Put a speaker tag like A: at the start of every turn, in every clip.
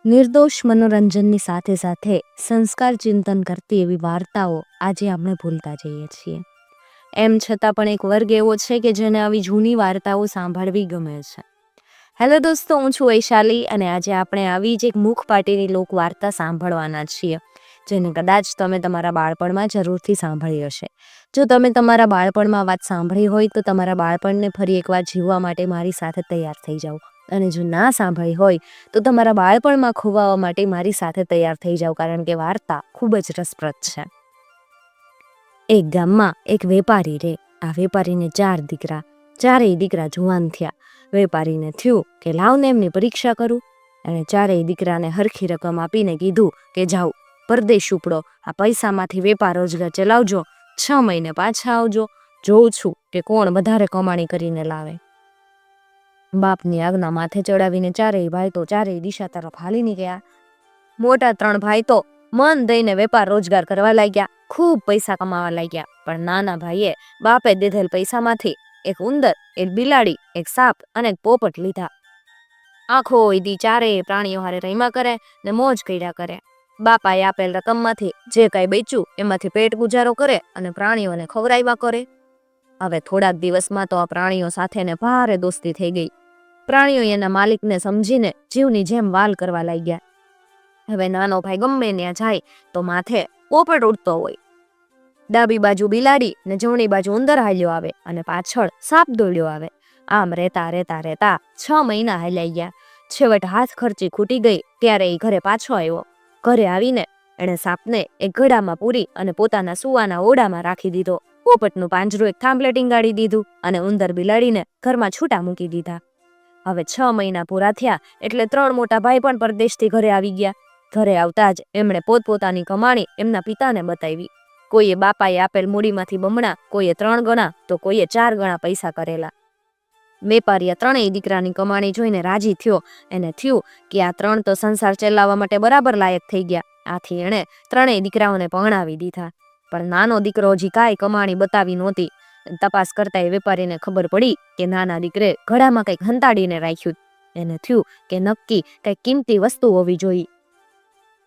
A: નિર્દોષ મનોરંજનની સાથે સાથે સંસ્કાર ચિંતન કરતી એવી વાર્તાઓ આજે આપણે ભૂલતા જઈએ છીએ. એમ છતાં પણ એક વર્ગ એવો છે કે જેને આવી જૂની વાર્તાઓ સાંભળવી ગમે છે. હેલો દોસ્તો, હું છું વૈશાલી અને આજે આપણે આવી જ એક મુખપાટીની લોક વાર્તા સાંભળવાના છીએ, જેને કદાચ તમે તમારા બાળપણમાં જરૂરથી સાંભળી હશે. જો તમે તમારા બાળપણમાં વાત સાંભળી હોય તો તમારા બાળપણને ફરી એકવાર જીવવા માટે મારી સાથે તૈયાર થઈ જાઓ, અને જો ના સાંભળી હોય તો તમારા બાળપણમાં ખોવાવા માટે મારી સાથે તૈયાર થઈ જાઓ, કારણ કે વાર્તા ખૂબ જ રસપ્રદ છે. એક ગામમાં એક વેપારી રહે. આ વેપારીને 4 દીકરા. ચારેય દીકરા જુવાન થયા. વેપારીને થયું કે લાવને એમની પરીક્ષા કરું. એણે ચારેય દીકરાને હરખી રકમ આપીને કીધું કે જાઓ, પરદેશ ઉપડો, આ પૈસામાંથી વેપાર રોજગાર ચલાવજો, 6 મહિને પાછા આવજો, જોઉં છું કે કોણ વધારે કમાણી કરીને લાવે. બાપની આજ્ઞા માથે ચડાવીને ચારેય ભાઈ તો ચારેય દિશા તરફ હાલી નીકળ્યા. મોટા 3 ભાઈ તો મન દઈને વેપાર રોજગાર કરવા લાગ્યા, ખૂબ પૈસા કમાવા લાગ્યા. પણ નાના ભાઈએ બાપે દીધેલ પૈસામાંથી એક ઉંદર, એક બિલાડી, એક સાપ અને એક પોપટ લીધા. આખો દી ચારેય પ્રાણીઓ હારે રમ્યા કરે ને મોજ કર્યા કરે. બાપાએ આપેલ રકમમાંથી જે કાંઈ બચ્યું એમાંથી પેટ ગુજારો કરે અને પ્રાણીઓને ખવડાવ્યા કરે. હવે થોડાક દિવસમાં તો આ પ્રાણીઓ સાથેને ભારે દોસ્તી થઈ ગઈ. પ્રાણીઓ એના માલિકને સમજીને જીવની જેમ વાલ કરવા લાગ્યા. હવે નાનો ભાઈ ગમે ત્યાં જાય તો માથે પોપટ ઉડતો હોય, ડાબી બાજુ બિલાડી ને જમણી બાજુ ઉંદર હાલ્યો આવે અને પાછળ સાપ દોડ્યો આવે. આમ રહેતા 6 મહિના હાલ્યા ગયા. છેવટ હાથ ખર્ચી ખૂટી ગઈ ત્યારે એ ઘરે પાછો આવ્યો. ઘરે આવીને એણે સાપને એક ઘડામાં પૂરી અને પોતાના સુવાના ઓરડામાં રાખી દીધો. પોપટનું પાંજરું એક થાંભલે ટીંગાડી દીધું અને ઉંદર બિલાડીને ઘરમાં છૂટા મૂકી દીધા. હવે 6 મહિના પૂરા થયા એટલે 3 મોટા ભાઈ પણ પરદેશથી ઘરે આવી ગયા. ઘરે આવતા જ એમણે પોતપોતાની કમાણી એમના પિતાને બતાવી. કોઈએ બાપાએ આપેલ મૂડીમાંથી બમણા, કોઈએ 3 ગણા તો કોઈએ 4 ગણા પૈસા કરેલા. વેપારીએ 3 દીકરાની કમાણી જોઈને રાજી થયો. એને થયું કે આ 3 તો સંસાર ચલાવવા માટે બરાબર લાયક થઈ ગયા. આથી એણે 3 દીકરાઓને પરણાવી દીધા. પણ નાનો દીકરો હજી કાંઈ કમાણી બતાવી નહોતી. તપાસ કરતા એ વેપારીને ખબર પડી કે નાના દીકરે ઘડામાં કંઈક હંતાડીને રાખ્યું. એને થયું કે નક્કી કંઈક કિંમતી વસ્તુ હોવી જોઈએ.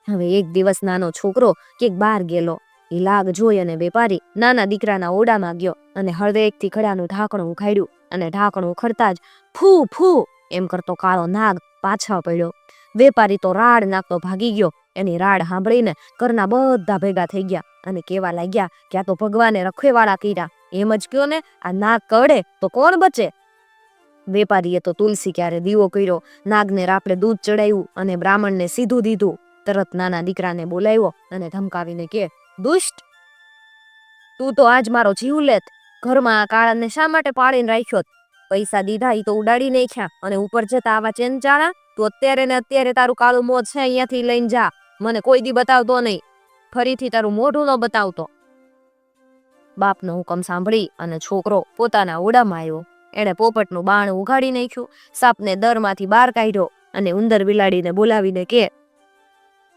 A: હવે એક દિવસ નાનો છોકરો ક્યાંક બહાર ગયેલો. એ લાગ જોઈ અને વેપારી નાના દીકરાના ઓરડામાં ગયો અને હળદેકથી ઘડાનું ઢાંકણું ઉખાડ્યું અને ઢાંકણું ઉખડતા જ ફૂ ફૂ એમ કરતો કાળો નાગ પાછળ પડ્યો. વેપારી તો રાડ નાખતો ભાગી ગયો. એની રાડ સાંભળીને ઘરના બધા ભેગા થઈ ગયા અને કહેવા લાગ્યા કે આ તો ભગવાને રખેવાળા કર્યા. એમ જ કયો ને, આ નાગ કરડે તો કોણ બચે? વેપારીએ તો તુલસી ક્યારે દીવો કર્યો, નાગને રાપડે દૂધ ચડાવ્યું અને બ્રાહ્મણને સીધું દીધું. તરત નાના દીકરાને બોલાવ્યો અને ધમકાવીને કે, દુષ્ટ, તું તો આજ મારો જીવ લેત. ઘરમાં આ કાળાને શા માટે પાળીને રાખ્યો? પૈસા દીધા એ તો ઉડાડી નાખ્યા અને ઉપર જતા આવા ચેનચાળા. તું અત્યારે ને અત્યારે તારું કાળું મોત છે અહીંયાથી લઈને જા. મને કોઈ દી બતાવતો નહીં. ફરીથી તારું મોઢું ન બતાવતો. બાપનો હુકમ સાંભળી અને છોકરો પોતાના ઓરડામાં આવ્યો. એણે પોપટનું બાણ ઉગાડી નાખ્યું, સાપને દરમાંથી બહાર કાઢ્યો અને ઉંદર બિલાડીને બોલાવીને કે,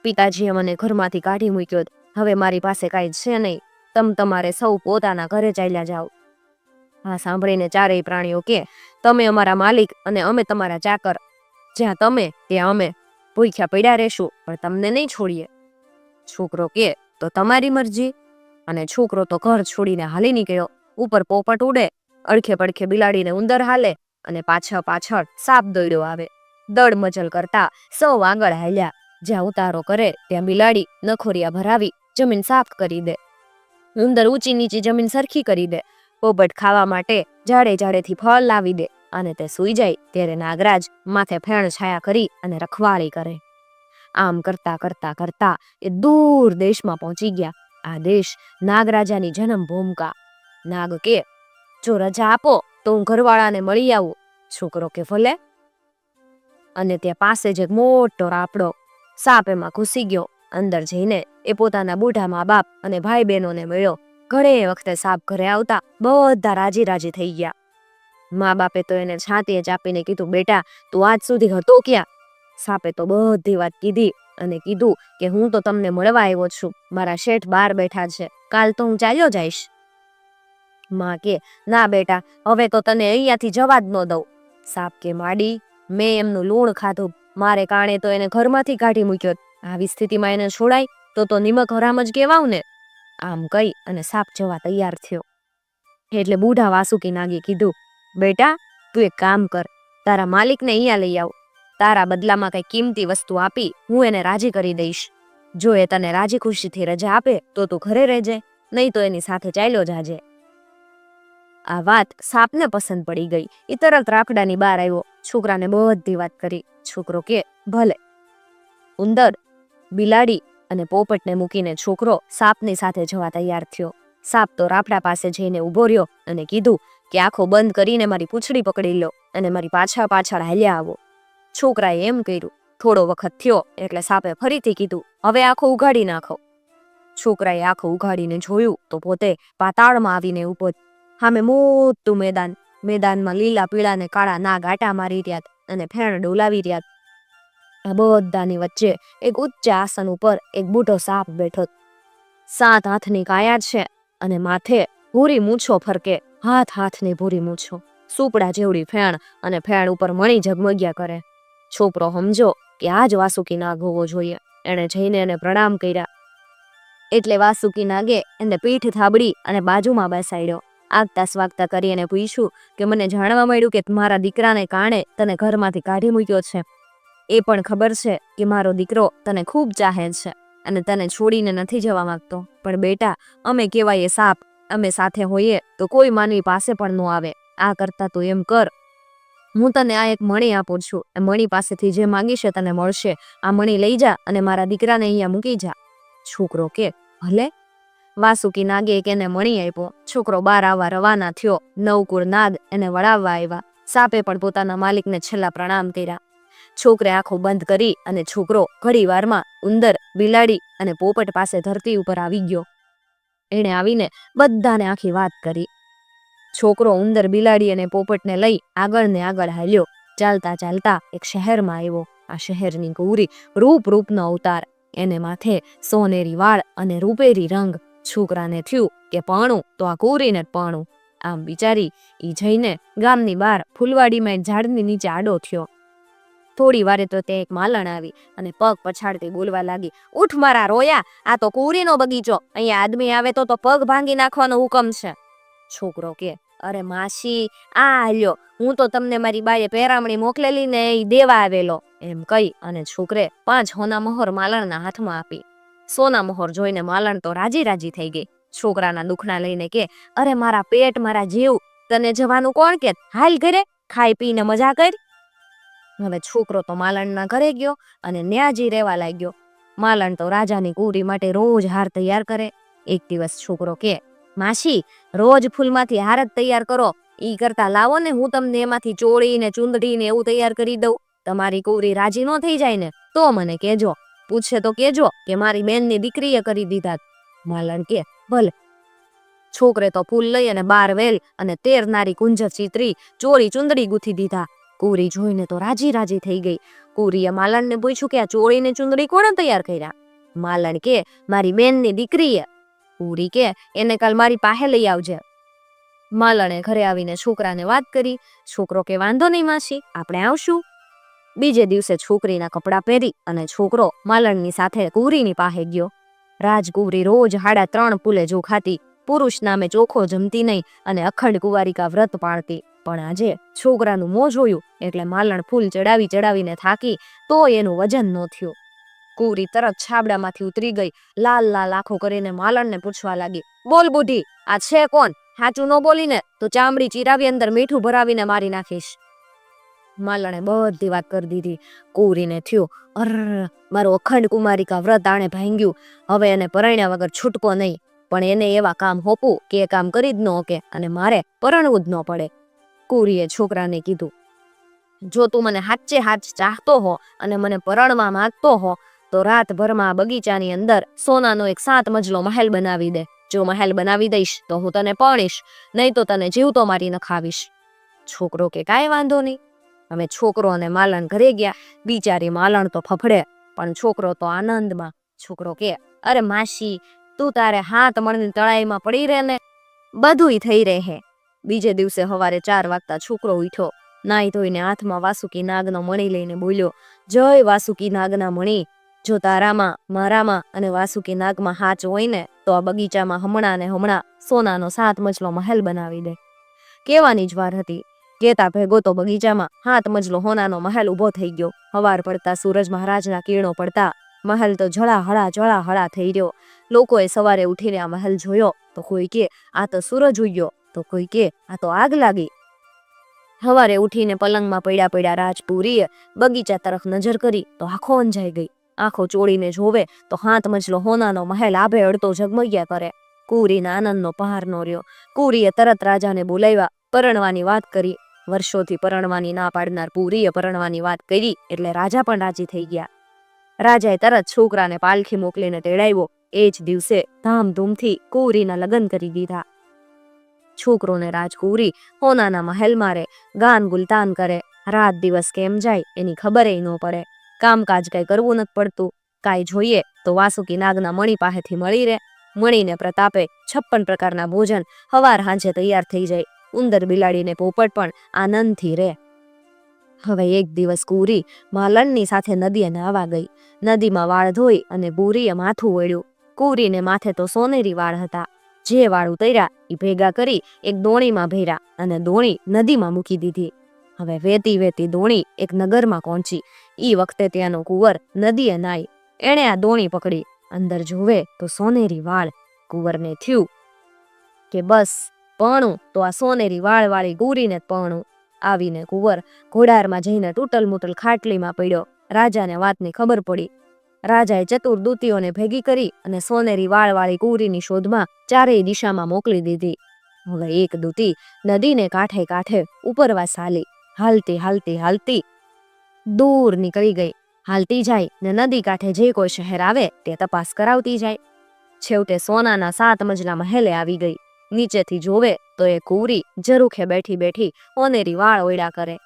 A: પિતાજીએ મને ઘરમાંથી કાઢી મૂક્યો. હવે મારી પાસે કાંઈ છે નહીં. તમારે સૌ પોતાના ઘરે ચાલ્યા જાઓ. આ સાંભળીને ચારેય પ્રાણીઓ કે, તમે અમારા માલિક અને અમે તમારા ચાકર. જ્યાં તમે ત્યાં અમે ભૂખ્યા પડ્યા રહેશું, પણ તમને નહીં છોડીએ. છોકરો કે, તો તમારી મરજી. અને છોકરો તો ઘર છોડીને હાલી નીકળ્યો. ઉપર પોપટ ઉડે, અડખે પડખે બિલાડીને ઉંદર હાલે અને પાછળ સાપ દોડ્યો આવે. દળ મચલ કરતા સૌ આગળ હાલ્યા. જ્યાં ઉતારો કરે ત્યાં બિલાડી નખોરિયા ભરાવી જમીન સાફ કરી દે. ઉંદર ઊંચી નીચી જમીન સરખી કરી દે. પોપટ ખાવા માટે ઝાડેથી ફળ લાવી દે અને તે સૂઈ જાય ત્યારે નાગરાજ માથે ફેણ છાયા કરી અને રખવાળી કરે. આમ કરતા એ દૂર દેશમાં પહોંચી ગયા. આ દેશ નાગરાજાની જન્મભૂમિકા. નાગ કે, જો રજા આપો તો હું ઘરવાળાને મળી આવું. છોકરો કે, ભલે. અને ત્યાં પાસે જ એક મોટો રાપડો. સાપ એમાં ઘૂસી ગયો. અંદર જઈને એ પોતાના બુઢા મા બાપ અને ભાઈ બહેનોને મળ્યો. ઘણે વખતે સાપ ઘરે આવતા બધા રાજી થઈ ગયા. મા બાપે તો એને છાતીએ ચાપીને કીધું, બેટા તું આજ સુધી હતો ક્યાં? સાપે તો બધી વાત કીધી અને કીધું કે હું તો તમને મળવા આવ્યો છું. મારા શેઠ બહાર બેઠા છે, કાલ તો હું ચાલ્યો જઈશ. માં કે, ના બેટા, હવે તો તને અહીંયાથી જવા જ ન દઉં. સાપ કે, માડી, મેં એમનું લૂણ ખાધું, મારે કારણે તો એને ઘરમાંથી કાઢી મૂક્યો. આવી સ્થિતિમાં એને છોડાય તો નિમક હરામ જ કહેવાવ ને. આમ કહી અને સાપ જવા તૈયાર થયો. એટલે બુઢા વાસુકી નાગે કીધું, બેટા તું એક કામ કર, તારા માલિકને અહીંયા લઈ આવ. તારા બદલામાં કઈ કિંમતી વસ્તુ આપી હું એને રાજી કરી દઈશ. જો એ તને રાજી ખુશીથી રજા આપે તો તું ઘરે રહેજે, નહીં તો એની સાથે ચાલ્યો જાજે. આ વાત સાપને પસંદ પડી ગઈ. એ તરત રાફડાની બહાર આવ્યો, છોકરાને બધી વાત કરી. છોકરો કે ભલે. ઉંદર, બિલાડી અને પોપટને મૂકીને છોકરો સાપની સાથે જવા તૈયાર થયો. સાપ તો રાફડા પાસે જઈને ઊભો રહ્યો અને કીધું કે આંખો બંધ કરીને મારી પૂંછડી પકડી લો અને મારી પાછળ પાછળ હાલ્યા આવો. છોકરાએ એમ કર્યું. થોડો વખત થયો એટલે સાપે ફરીથી કીધું, હવે આંખો ઉઘાડી નાખો. છોકરાએ આંખો ઉઘાડીને જોયું તો પોતે પાતાળમાં આવીને ઊભો. સામે મોટું મેદાન. મેદાનમાં લીલા પીળા ને કાળા નાગ આટા મારી રહ્યા અને ફેણ ડોલાવી રહ્યા. આ બધાની વચ્ચે એક ઊંચા આસન ઉપર એક બુઢો સાપ બેઠો. 7 હાથની કાયા છે અને માથે ભૂરી મૂછો ફરકે. હાથની ભૂરી મૂછો, સુપડા જેવડી ફેણ અને ફેણ ઉપર મણી ઝગમગ્યા કરે. છોકરો સમજો કે આ જ વાસુકી નાગ હોવો જોઈએ. એણે જઈને એને પ્રણામ કર્યા. એટલે વાસુકી નાગે એને પીઠ થાબડી અને બાજુમાં બેસાડ્યો. આગતા સ્વાગતા કરી એને પૂછ્યું કે મને જાણવા મળ્યું કે મારા દીકરાને કારણે તને ઘરમાંથી કાઢી મૂક્યો છે. એ પણ ખબર છે કે મારો દીકરો તને ખૂબ ચાહે છે અને તને છોડીને નથી જવા માંગતો. પણ બેટા, અમે કહેવાય સાપ, અમે સાથે હોઈએ તો કોઈ માનવી પાસે પણ ન આવે. આ કરતા તું એમ કર, હું તને આ એક મણી આપું છું. એ મણી પાસેથી જે માંગીશે તને મળશે. આ મણી લઈ જા અને મારા દીકરાને અહીંયા મૂકી જા. છોકરો કે ભલે. વાસુકી નાગે એને મણી આપ્યો. છોકરો બહાર આવવા રવાના થયો. નવકુળ નાગ એને વળાવવા આવ્યા. સાપે પણ પોતાના માલિકને છેલ્લા પ્રણામ કર્યા. છોકરે આંખો બંધ કરી અને છોકરો ઘડી વારમાં ઉંદર, બિલાડી અને પોપટ પાસે ધરતી ઉપર આવી ગયો. એણે આવીને બધાને આખી વાત કરી. છોકરો ઉંદર, બિલાડી અને પોપટને લઈ આગળ ને આગળ હાલ્યો. ચાલતા ચાલતા એક શહેરમાં આવ્યો. આ શહેરની ગૌરી રૂપનો અવતાર. એને માથે સોનેરી વાળ અને રૂપેરી રંગ. છોકરાને થયું કે પાણું તો આ ગૌરીને જ પાણું. આમ વિચારી ઈ જઈને ગામની બહાર ફૂલવાડીમાં એક ઝાડની નીચે આડો થયો. થોડી વારે તો તે એક માલણ આવી અને પગ પછાડતી બોલવા લાગી, ઉઠ મારા રોયા, આ તો કુરીનો બગીચો. અહીંયા આદમી આવે તો પગ ભાંગી નાખવાનો હુકમ છે. છોકરો કે અરે માસી, આ હાલ્યો, હું તો તમને મારી બાએ પેરામણી મોકલેલી ને એ દેવા આવેલો. એમ કહી અને છોકરે 5 સોના મોહર માલણના હાથમાં આપી. સોના મોહર જોઈને માલણ તો રાજી થઈ ગઈ. છોકરાના દુખના લઈને કે અરે મારા પેટ, મારા જીવ, તને જવાનું કોણ કે? હાલ ઘરે, ખાઈ પીને મજા કર. હવે છોકરો તો માલણના ઘરે ગયો અને ન્યાજી રહેવા લાગ્યો. માલણ તો રાજાની કુરી માટે રોજ હાર તૈયાર કરે. એક દિવસ છોકરો કે માસી, રોજ ફૂલમાંથી હાર જ તૈયાર કરો. ઈ કરતા લાવો ને હું તમને એમાંથી ચોળી ને ચૂંદડી ને એવું તૈયાર કરી દઉં. તમારી કુરી રાજી ન થઈ જાય ને તો મને કહેજો. પૂછે તો કહેજો કે મારી બેનની દીકરીએ કરી દીધા. માલણ કે ભલે. છોકરે તો ફૂલ લઈ અને 12 વેલ અને 13 નારી કુંજર ચિત્રી ચોળી ચૂંદડી ગૂંથી દીધા. કુરી જોઈને તો રાજી થઈ ગઈ. કુરીએ માલણને પૂછ્યું કે આ ચોળી ને ચૂંદડી કોણે તૈયાર કર્યા? માલણ કે મારી બેનની દીકરીએ. કુરી કે એને કાલ મારી પાસે લઈ આવજે. માલણે ઘરે આવીને છોકરાને વાત કરી. છોકરો કે વાંધો નહીં માસી, આપણે આવશું. બીજે દિવસે છોકરીના કપડાં પહેરી અને છોકરો માલણની સાથે કુરીની પાસે ગયો. રાજકુરી રોજ 3.5 પુલે જો ખાતી, પુરુષ નામે ચોખો જમતી નહીં અને અખંડ કુંવારિકા વ્રત પાળતી. પણ આજે છોકરાનું મોં જોયું એટલે માલણ ફૂલ ચડાવીને થાકી તો એનું વજન ન થયું. કુરી તરત છાબડામાંથી ઉતરી ગઈ. લાલ આંખો કરીને માલણને પૂછવા લાગી, બોલ બુઢી, આ છે કોણ? સાચું ન બોલીને તો ચામડી ચીરાવી અંદર મીઠું ભરાવીને મારી નાખીશ. માલણે બધી વાત કરી દીધી. કુરીને થયું, મારું અખંડ કુમારિકા વ્રત આણે ભાંગ્યું. હવે એને પરણ્યા વગર છૂટકો નહીં. પણ એને એવા કામ હોપું કે એ કામ કરી જ ન શકે અને મારે પરણવું જ ન પડે. કુરીએ છોકરાને કીધું, જો તું મને હાચે ચાહતો હો અને મને પરણવા માંગતો હો તો રાતભરમાં બગીચાની અંદર સોનાનો એક 7 મજલો મહેલ બનાવી દે. જો મહેલ બનાવી દઈશ તો હું તને પરણીશ, નહીં તો તને જીવતો મારી નખાવીશ. છોકરો કે કાંઈ વાંધો નહીં. હવે છોકરો અને માલણ ઘરે ગયા. બિચારી માલણ તો ફફડે પણ છોકરો તો આનંદમાં. છોકરો કે અરે માસી, તું તારે હાથ મળની તળાઈમાં પડી રહે ને, બધુંય થઈ રહે. બીજે દિવસે સવારે 4 વાગતા છોકરો ઉઠ્યો. નાઈ ધોઈને હાથમાં વાસુકી નાગનો મણી લઈને બોલ્યો, જય વાસુકી નાગના મણી, જો તારામાં, મારામાં અને વાસુકી નાગમાં હાચ હોય ને તો આ બગીચામાં હમણાં ને હમણાં સોનાનો 7 મજલો મહેલ બનાવી દે. કેવાની જ વાર હતી, કેતા ભેગો તો બગીચામાં 7 મજલો હોનાનો મહેલ ઊભો થઈ ગયો. હવાર પડતા સૂરજ મહારાજના કિરણો પડતા મહેલ તો જળાહળા થઈ રહ્યો. લોકોએ સવારે ઉઠીને આ મહેલ જોયો તો કોઈ કે આ તો સૂરજ ઉગ્યો, તો કોઈ કે આ તો આગ લાગી. સવારે ઉઠીને પલંગમાં પડ્યા રાજપુરીએ બગીચા તરફ નજર કરી તો આંખો અંજાઈ ગઈ. આંખો ચોળીને જોવે તો 7 મજલો હોનાનો મહેલ આભે અડતો ઝગમગ્યા કરે. કુંવરીના આનંદનો પહાર ન રહ્યો. કુંવરીએ તરત રાજાને બોલાવ્યા, પરણવાની વાત કરી. વર્ષોથી પરણવાની ના પાડનાર પુરીએ પરણવાની વાત કરી એટલે રાજા પણ રાજી થઈ ગયા. રાજાએ તરત છોકરાને પાલખી મોકલીને તેડાવ્યો. એ જ દિવસે ધામધૂમથી કુંવરીના લગ્ન કરી દીધા. છોકરોને રાજકુંવરી હોનાના મહેલમાં રે, ગાન ગુલતાન કરે. રાત દિવસ કેમ જાય એની ખબર ન પડે. કામકાજ કઈ કરવું નથી પડતું. કાંઈ જોઈએ તો વાસુકી નાગના મણી પાસેથી મળી રહે. મણીને પ્રતાપે 56 પ્રકારના ભોજન હવાર હાંજે તૈયાર થઈ જાય. ઉંદર બિલાડીને પોપટ પણ આનંદથી રહે. હવે એક દિવસ કુંવરી માલણની સાથે નદીએ નાહવા ગઈ. નદીમાં વાળ ધોઈ અને બુરીએ માથું વળ્યું. કુંવરીને માથે તો સોનેરી વાળ હતા. જે વાળ ઉતર્યા એ ભેગા કરી એક દોણીમાં ભર્યા અને દોણી નદીમાં મૂકી દીધી. હવે વેતી દોણી એક નગરમાં પહોંચી. ઈ વખતે ત્યાંનો કુંવર નદીએ નાઈ. એણે આ દોણી પકડી. અંદર જોવે તો સોનેરી વાળ. કુંવરને થયું કે બસ પરણું તો આ સોનેરી વાળવાળી કુંવરીને જ પરણું. આવીને કુંવર ઘોડારમાં જઈને તૂટલ મૂટલ ખાટલીમાં પડ્યો. રાજાને વાતની ખબર પડી. રાજાએ ચતુર દૂતીઓને ભેગી કરી અને સોનેરી વાળવાળી કુંવરીની શોધમાં 4 દિશામાં મોકલી દીધી. હવે એક દૂતી નદીને કાંઠે ઉપરવાસ હાલતી દૂર નીકળી ગઈ. હાલતી જાય ને નદી કાંઠે જે કોઈ શહેર આવે તે તપાસ કરાવતી જાય. છેવટે સોનાના 7 મજલા મહેલે આવી ગઈ. નીચેથી જોવે તો એ કુંવરી ઝરૂખે બેઠી સોનેરી વાળ ઓળ્યા કરે.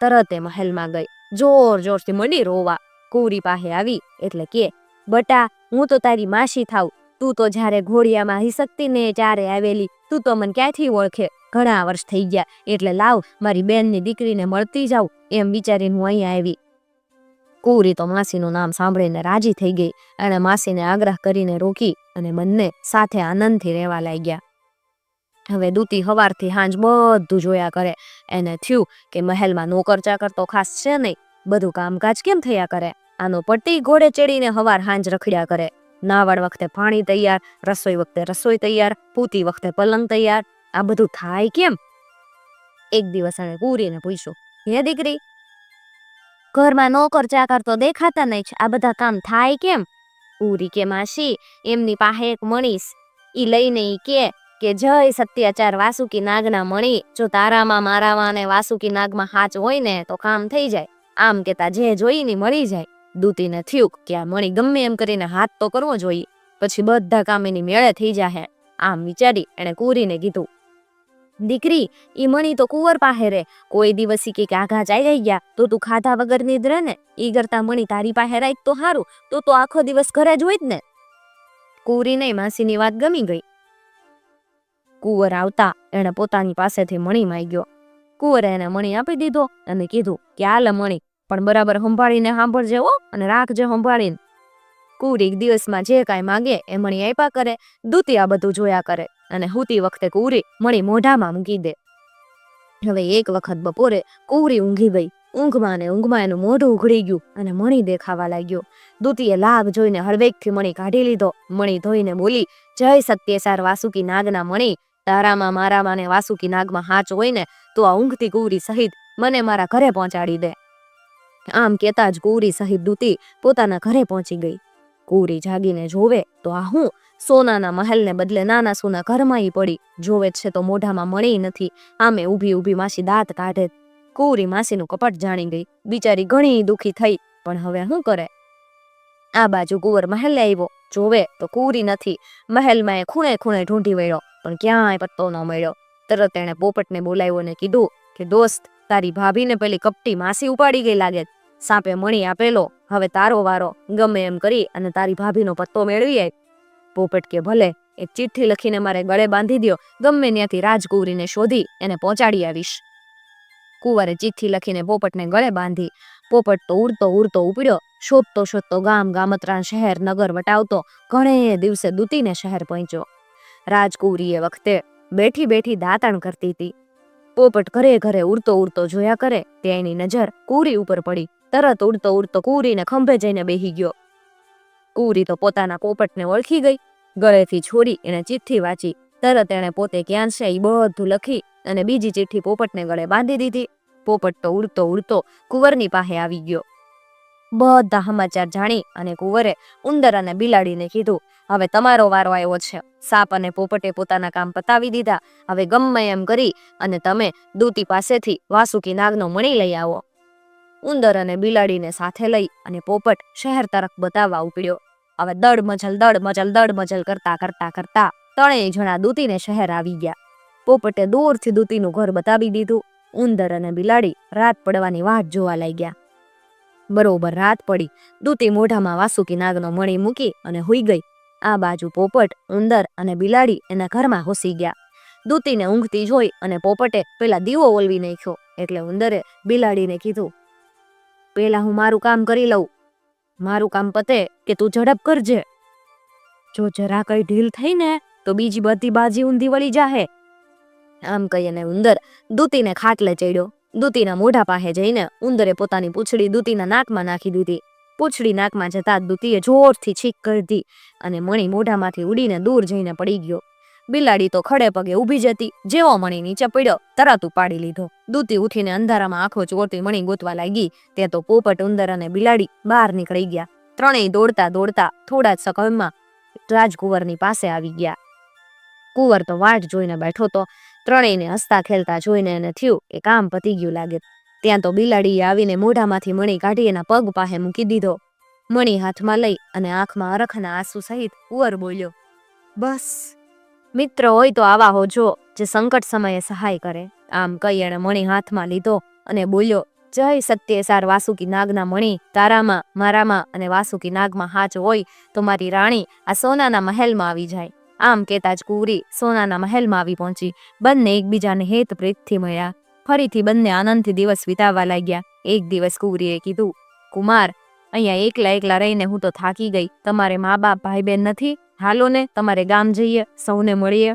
A: તરત એ મહેલમાં ગઈ. જોરથી મંડી રોવા. કુંવરી પાસે આવી એટલે કે, બટા, હું તો તારી માસી થાવ. તું તો જ્યારે ઘોડિયામાં હિસકતી ને ત્યારે આવેલી. તું તો મને ક્યાંથી ઓળખે? ઘણા વર્ષ થઈ ગયા એટલે લાવ મારી બેનની દીકરીને મળતી જાવ એમ વિચારીને હું અહીંયા આવી. કુંવરી તો માસીનું નામ સાંભળીને રાજી થઈ ગઈ. એણે માસીને આગ્રહ કરીને રોકી અને બંને સાથે આનંદથી રહેવા લાગ્યા. હવે દૂતી હવારથી હાંજ બધું જોયા કરે. એને થયું કે મહેલમાં નોકર ચાકર તો ખાસ છે નહીં. બધું કામકાજ કેમ થયા કરે? આનો પટ્ટી ઘોડે ચડીને હવાર હાંજ રખડ્યા કરે. નાવડ વખતે પાણી તૈયાર, રસોઈ વખતે રસોઈ તૈયાર, પૂતી વખતે પલંગ તૈયાર. આ બધું થાય કેમ? એક દિવસ એણે કુંવરીને પૂછ્યું, હે દીકરી, ઘરમાં નોકર ચાકર તો દેખાતા નહીં, આ બધા કામ થાય કેમ? કુંવરી કે, માસી, એમની પાસે એક મણીસ. ઈ લઈને ઈ કે જય સત્યાચાર વાસુકી નાગના મણી, જો તારામાં, મારામાં અને વાસુકી નાગમાં હાચ હોય ને તો કામ થઈ જાય. આમ કેતા જે જોઈ ને મળી જાય. દૂતીને થયું કે આ મણી ગમે એમ કરીને હાથ તો કરવો જોઈએ, પછી બધા કામ એની મેળે થઈ જાહે. આમ વિચારી એણે કુંવરીને કીધું, દીકરી, ઈ મણી તો કુંવર પાસે રે. કોઈ દિવસ ઈ કે આઘા ચાલ્યા ગયા તો તું ખાધા વગર ની જ રહે ને. ઈ કરતા મણી તારી પાસે રાખ તો સારું. તો આખો દિવસ ઘરે જ હોય જ ને. કુંવરીને માસીની વાત ગમી ગઈ. કુંવર આવતા એણે પોતાની પાસેથી મણી માંગ્યો. કુંવરે એને મણી આપી દીધો અને કીધું કે આલે મણી, પણ બરાબર સંભાળીને સાંભળજે હો અને રાખજે સંભાળીને. કુંવરી દિવસમાં જે કાંઈ માગે એ મણી આપ્યા કરે. દૂતી આ બધું જોયા કરે અને હુતી વખતે કુંવરી મણી મોઢામાં મૂકી દે. હવે એક વખત બપોરે કુંવરી ઊંઘી ગઈ. ઊંઘમાં એનું મોઢું ઉઘડી ગયું અને મણી દેખાવા લાગ્યો. દૂતીએ લાભ જોઈને હળવેકથી મણી કાઢી લીધો. મણી ધોઈને બોલી, જય સત્યસાર વાસુકી નાગના મણી, તારામાં, મારામાં ને વાસુકી નાગમાં હાચ હોય ને તો આ ઊંઘતી કુંવરી સહિત મને મારા ઘરે પહોંચાડી દે. આમ કેતા જ કુંવરી સહિત દૂતી પોતાના ઘરે પહોંચી ગઈ. કુંવરી જાગીને જોવે તો આ હું? સોનાના મહેલને બદલે નાના સોના ઘરમાં પડી. જોવે છે તો મોઢામાં મણી નથી. આમે ઊભી માસી દાંત કાઢે. કુંવરી માસીનું કપટ જાણી ગઈ. બિચારી ઘણી દુખી થઈ, પણ હવે શું કરે? આ બાજુ કુંવર મહેલે આવ્યો. જોવે તો કુંવરી નથી. મહેલમાં એ ખૂણે ઢૂંઢી વળ્યો, પણ ક્યાંય પત્તો ન મળ્યો. તરત એણે પોપટને બોલાવ્યો ને કીધું કે દોસ્ત, તારી ભાભીને પેલી કપટી માસી ઉપાડી ગઈ લાગે. સાપે મણી આપેલો, હવે તારો વારો. ગમે એમ કરી અને તારી ભાભીનો પત્તો મેળવી આય. પોપટ કે ભલે, એક ચિઠ્ઠી લખીને મારે ગળે બાંધી દ્યો. ગમે ત્યાંથી રાજકુંવરીને શોધી એને પહોંચાડી આવીશ. કુંવરે ચિઠ્ઠી લખીને પોપટને ગળે બાંધી. પોપટ તો ઉડતો ઉડતો ઉપડ્યો, શોધતો શોધતો ગામ ગામત્રાણ શહેર નગર વટાવતો ઘણે દિવસે દૂતીને શહેર પહોંચ્યો. રાજકુંવરી એ વખતે બેઠી બેઠી દાતણ કરતી હતી. પોપટ ઘરે ઘરે ઉડતો ઉડતો જોયા કરે તે એની નજર કુંવરી ઉપર પડી. તરત ઉડતો ઉડતો કુંવરીને ખંભે જઈને બેહી ગયો. કુંવરી તો પોતાના પોપટને ઓળખી ગઈ. ગળેથી છોડી એને ચિઠ્ઠી વાંચી. તરત એણે પોતે ક્યાં છે એ બધું લખી અને બીજી ચિઠ્ઠી પોપટને ગળે બાંધી દીધી. પોપટ તો ઉડતો ઉડતો કુંવરની પાસે આવી ગયો. બધા સમાચાર જાણી અને કુંવરે ઉંદર અને બિલાડીને કીધું, હવે તમારો વારો આવ્યો છે. સાપ અને પોપટે પોતાના કામ પતાવી દીધા. હવે ગમે એમ કરી અને તમે દૂતી પાસેથી વાસુકી નાગનો મણી લઈ આવો. ઉંદર અને બિલાડીને સાથે લઈ અને પોપટ શહેર તરફ બતાવવા ઉપડ્યો. હવે દડ મચલ કરતા કરતા કરતા ત્રણેય જણા દૂતીને શહેર આવી ગયા. પોપટે દૂરથી દૂતીનું ઘર બતાવી દીધું. ઉંદર અને બિલાડી રાત પડવાની વાટ જોવા લાગ્યા. બરોબર રાત પડી. દૂતી મોઢામાં વાસુકી નાગનો મણી મૂકી અને હુઈ ગઈ. આ બાજુ પોપટ, ઉંદર અને બિલાડી એના ઘરમાં ઘૂસી ગયા. દૂતીને ઊંઘતી જોઈ અને પોપટે પેલા દીવો ઓલવી નાખ્યો. એટલે ઉંદરે બિલાડીને કીધું, પેલા હું મારું કામ કરી લઉં. મારું કામ પતે કે તું ઝડપ કરજે. જો જરા કઈ ઢીલ થઈ ને તો બીજી બધી બાજી ઊંધી વળી જાહે. આમ કહીને ઉંદર દૂતીને ખાટલે ચડ્યો. દૂતીના મોઢા પાસે જઈને ઉંદરે પોતાની પૂંછડી દૂતીના નાકમાં નાખી દીધી. પૂંછડી નાકમાં જતા દૂતીએ જોરથી છીક કરી દી અને મણી મોઢામાંથી ઉડીને દૂર જઈને પડી ગયો. બિલાડી તો ખડે પગે ઊભી જતી. જેવો મણી નીચે પડ્યો તરત ઉપાડી લીધો. દૂતી ઉઠીને અંધારામાં આંખો ચોરતી મણી ગોતવા લાગી. તે તો પોપટ, ઉંદર અને બિલાડી બહાર નીકળી ગયા. ત્રણેય દોડતા દોડતા થોડા જ સેકન્ડમાં રાજકુંવરની પાસે આવી ગયા. કુંવર તો વાટ જોઈને બેઠો તો. ત્રણેયને હસતા ખેલતા જોઈને એને થયું કે કામ પતી ગયું લાગે. ત્યાં તો બિલાડીએ આવીને મોઢામાંથી મણી કાઢી એના પગ પાસે મૂકી દીધો. મણી હાથમાં લઈ અને આંખમાં અરખના આંસુ સહિત કુંવર બોલ્યો, બસ મિત્ર હોય તો આવા હોજો જે સંકટ સમયે સહાય કરે. આમ કહી એણે મણી હાથમાં લીધો અને બોલ્યો, જય સત્યસાર વાસુકી નાગના મણી તારામાં, મારામાં અને વાસુકી નાગમાં હાચ હોય તો મારી રાણી આ સોનાના મહેલમાં આવી જાય. આમ કહેતા જ કુંવરી સોનાના મહેલમાં આવી પહોંચી. બંને એકબીજાને હેત પ્રીતથી મળ્યા. ફરીથી બંને આનંદથી દિવસ વિતાવવા લાગ્યા. એક દિવસ કુંવરીએ કીધું, કુમાર, અહીંયા એકલા એકલા રહીને હું તો થાકી ગઈ. તમારે મા બાપ ભાઈ બહેન નથી? હાલો ને તમારે ગામ જઈએ, સૌને મળીએ.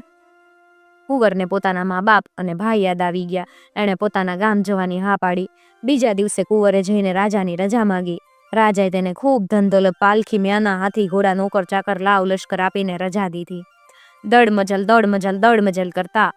A: કુંવરને પોતાના મા બાપ અને ભાઈ યાદ આવી ગયા. એણે પોતાના ગામ જવાની હા પાડી. બીજા દિવસે કુંવરે જઈને રાજાની રજા માંગી. રાજાએ તેને ખૂબ ધન દોલત, પાલખી, મ્યાના, હાથી, ઘોડા, નોકર ચાકર, લાવ લશ્કર આપીને રજા દીધી. દડ મજલ કરતા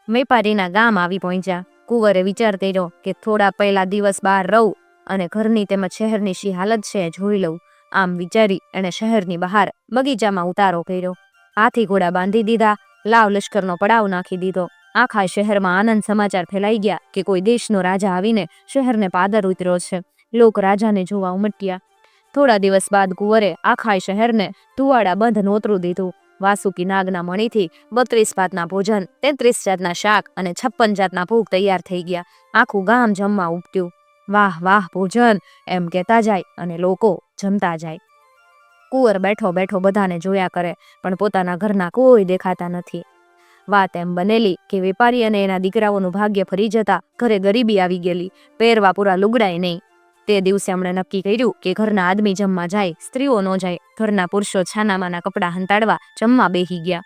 A: વેપારીના ગામ આવી પહોંચ્યા. કુંવરે વિચાર કર્યો કે થોડા પહેલા દિવસ બહાર રહું અને ઘરની તેમજ શહેરની શી હાલત છે જોઈ લઉં. આમ વિચારી એણે શહેરની બહાર બગીચામાં ઉતારો કર્યો. હાથી ઘોડા બાંધી દીધા. લાવ લશ્કરનો પડાવ નાખી દીધો. આખા શહેરમાં આનંદ સમાચાર ફેલાઈ ગયા કે કોઈ દેશનો રાજા આવીને શહેરને પાદર ઉતર્યો છે. લોક રાજાને જોવા ઉમટ્યા. થોડા દિવસ બાદ કુંવરે આખા શહેરને ધુવાડા બંધ નોતરું દીધું. વાસુકી નાગના મણીથી 32 ભાતના ભોજન, 33 જાતના શાક અને 56 જાતના ભોગ તૈયાર થઈ ગયા. આખું ગામ જમવા ઉપટ્યું. વાહ વાહ ભોજન એમ કહેતા જાય અને લોકો જમતા જાય. કુંવર બેઠો બેઠો બધાને જોયા કરે પણ પોતાના ઘરના કોઈ દેખાતા નથી. વાત એમ બનેલી કે વેપારી અને એના દીકરાઓનું ભાગ્ય ફરી જતા ઘરે ગરીબી આવી ગયેલી. પહેરવા પૂરા લુગડાય નહીં. તે દિવસે એમણે નક્કી કર્યું કે ઘરના આદમી જમવા જાય, સ્ત્રીઓ ન જાય. ઘરના પુરુષો છાનામાના કપડાં હંતાડવા જમવા બેસી ગયા.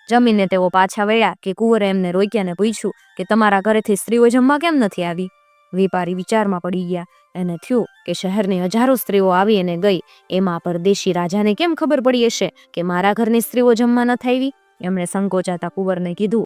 A: જમીને તેઓ પાછા વળ્યા કે કુંવરે એમને રોક્યા ને પૂછ્યું કે તમારા ઘરેથી સ્ત્રીઓ જમવા કેમ નથી આવી? વેપારી વિચારમાં પડી ગયા. એને થયું કે શહેરની હજારો સ્ત્રીઓ આવી અને ગઈ, એમાં પરદેશી રાજાને કેમ ખબર પડી હશે કે મારા ઘરની સ્ત્રીઓ જમવા નથી આવી? એમણે સંકોચાતા કુંવરને કીધું